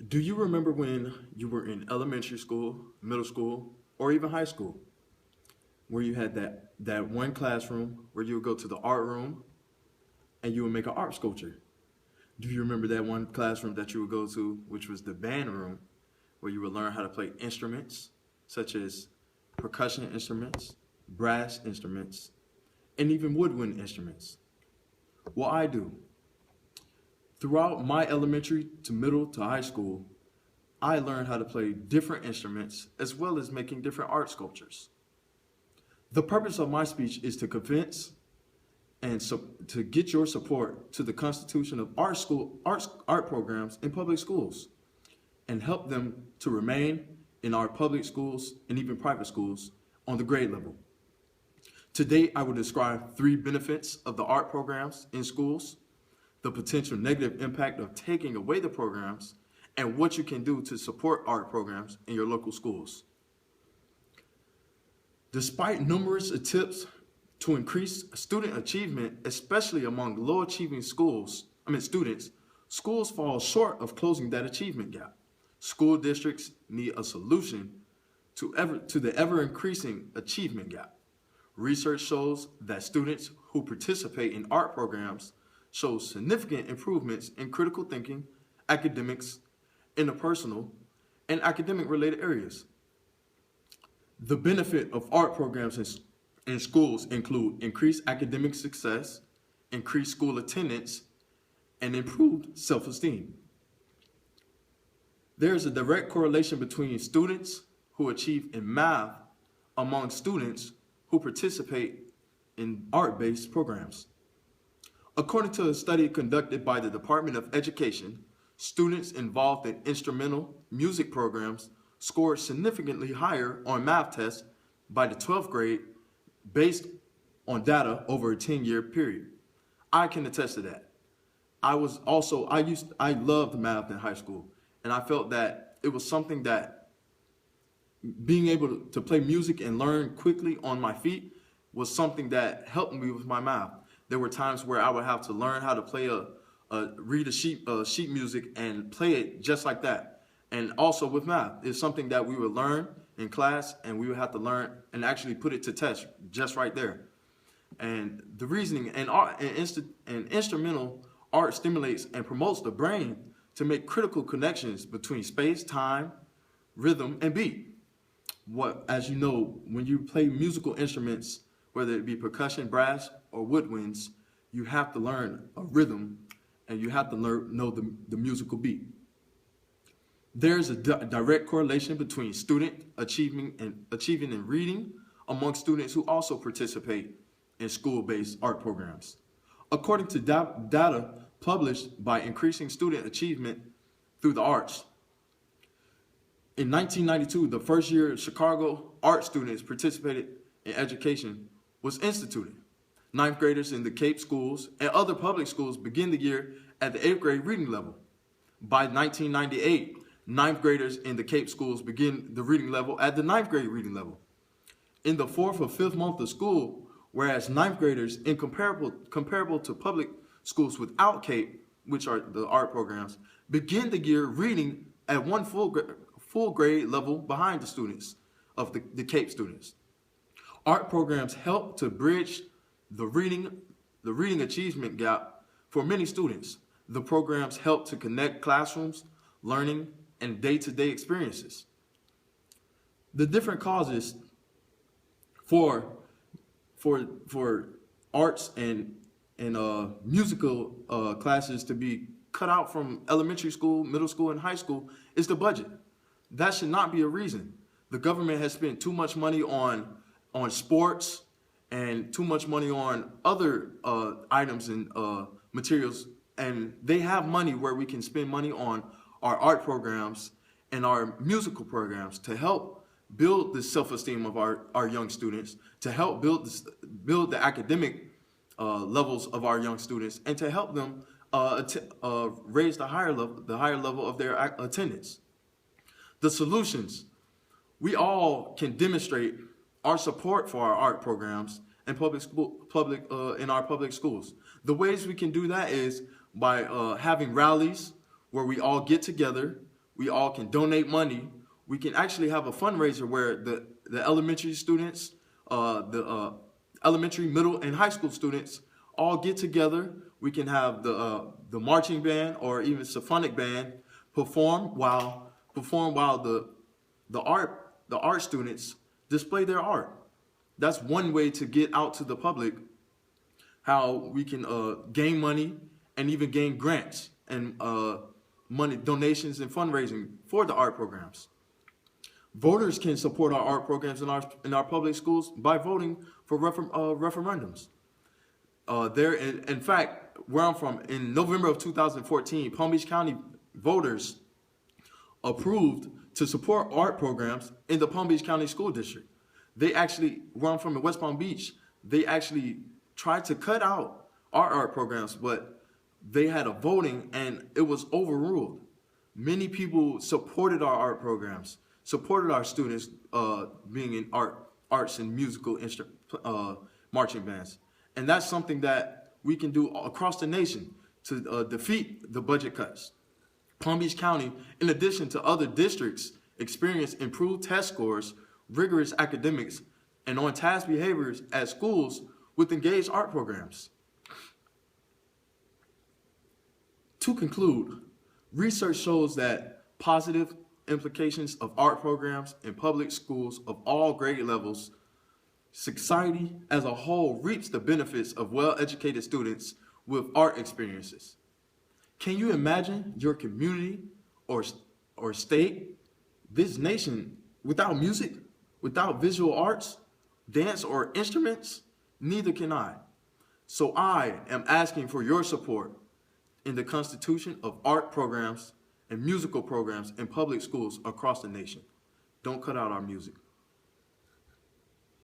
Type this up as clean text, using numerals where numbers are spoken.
Do you remember when you were in elementary school, middle school, or even high school, where you had that one classroom where you would go to the art room and you would make an art sculpture? Do you remember that one classroom that you would go to, which was the band room, where you would learn how to play instruments such as percussion instruments, brass instruments, and even woodwind instruments? Well, I do. Throughout my elementary to middle to high school, I learned how to play different instruments as well as making different art sculptures. The purpose of my speech is to convince and to get your support to the constitution of art programs in public schools and help them to remain in our public schools and even private schools on the grade level. Today, I will describe three benefits of the art programs in schools, the potential negative impact of taking away the programs, and what you can do to support art programs in your local schools. Despite numerous attempts to increase student achievement, especially among low achieving students, schools fall short of closing that achievement gap. School districts need a solution to the ever increasing achievement gap. Research shows that students who participate in art programs show significant improvements in critical thinking, academics, interpersonal, and academic related areas. The benefit of art programs in schools include increased academic success, increased school attendance, and improved self-esteem. There is a direct correlation between students who achieve in math among students who participate in art-based programs. According to a study conducted by the Department of Education, students involved in instrumental music programs scored significantly higher on math tests by the 12th grade based on data over a 10-year period. I can attest to that. I loved math in high school, and I felt that it was something that being able to play music and learn quickly on my feet was something that helped me with my math. There were times where I would have to learn how to play read a sheet music and play it just like that. And also with math, it's something that we would learn in class and we would have to learn and actually put it to test just right there. And the reasoning and art and instrumental art stimulates and promotes the brain to make critical connections between space, time, rhythm, and beat. As you know, when you play musical instruments, whether it be percussion, brass, or woodwinds, you have to learn a rhythm and you have to know the musical beat. There's a direct correlation between student achieving in reading among students who also participate in school-based art programs. According to data published by Increasing Student Achievement Through the Arts, in 1992, the first year Chicago art students participated in education was instituted. Ninth graders in the Cape schools and other public schools begin the year at the 8th grade reading level. By 1998, ninth graders in the Cape schools begin the reading level at the ninth grade reading level. In the fourth or fifth month of school, whereas ninth graders in comparable to public schools without Cape, which are the art programs, begin the year reading at one full grade level behind the students of the Cape students. Art programs help to bridge the reading achievement gap for many students. The programs help to connect classrooms, learning, and day-to-day experiences. The different causes for arts and musical classes to be cut out from elementary school, middle school, and high school is the budget. That should not be a reason. The government has spent too much money on sports and too much money on other items and materials, and they have money where we can spend money on our art programs and our musical programs to help build the self-esteem of our young students, to help build the academic levels of our young students, and to help them raise the higher level of their attendance. The solutions: we all can demonstrate our support for our art programs and in our public schools. The ways we can do that is by having rallies where we all get together, We all can donate money. We can actually have a fundraiser where the elementary students, the elementary, middle, and high school students all get together. We can have the marching band or even symphonic band perform while the art students display their art. That's one way to get out to the public how we can gain money and even gain grants and money donations and fundraising for the art programs. Voters can support our art programs in our public schools by voting for referendums. In fact, where I'm from, in November of 2014, Palm Beach County voters approved to support art programs in the Palm Beach County School District. Where I'm from in West Palm Beach, they actually tried to cut out our art programs, but they had a voting and it was overruled. Many people supported our art programs, supported our students being in arts and musical marching bands. And that's something that we can do across the nation to defeat the budget cuts. Palm Beach County, in addition to other districts, experienced improved test scores, rigorous academics, and on-task behaviors at schools with engaged art programs. To conclude, research shows that positive implications of art programs in public schools of all grade levels, society as a whole reaps the benefits of well-educated students with art experiences. Can you imagine your community or state, this nation, without music, without visual arts, dance, or instruments? Neither can I. So I am asking for your support in the constitution of art programs and musical programs in public schools across the nation. Don't cut out our music.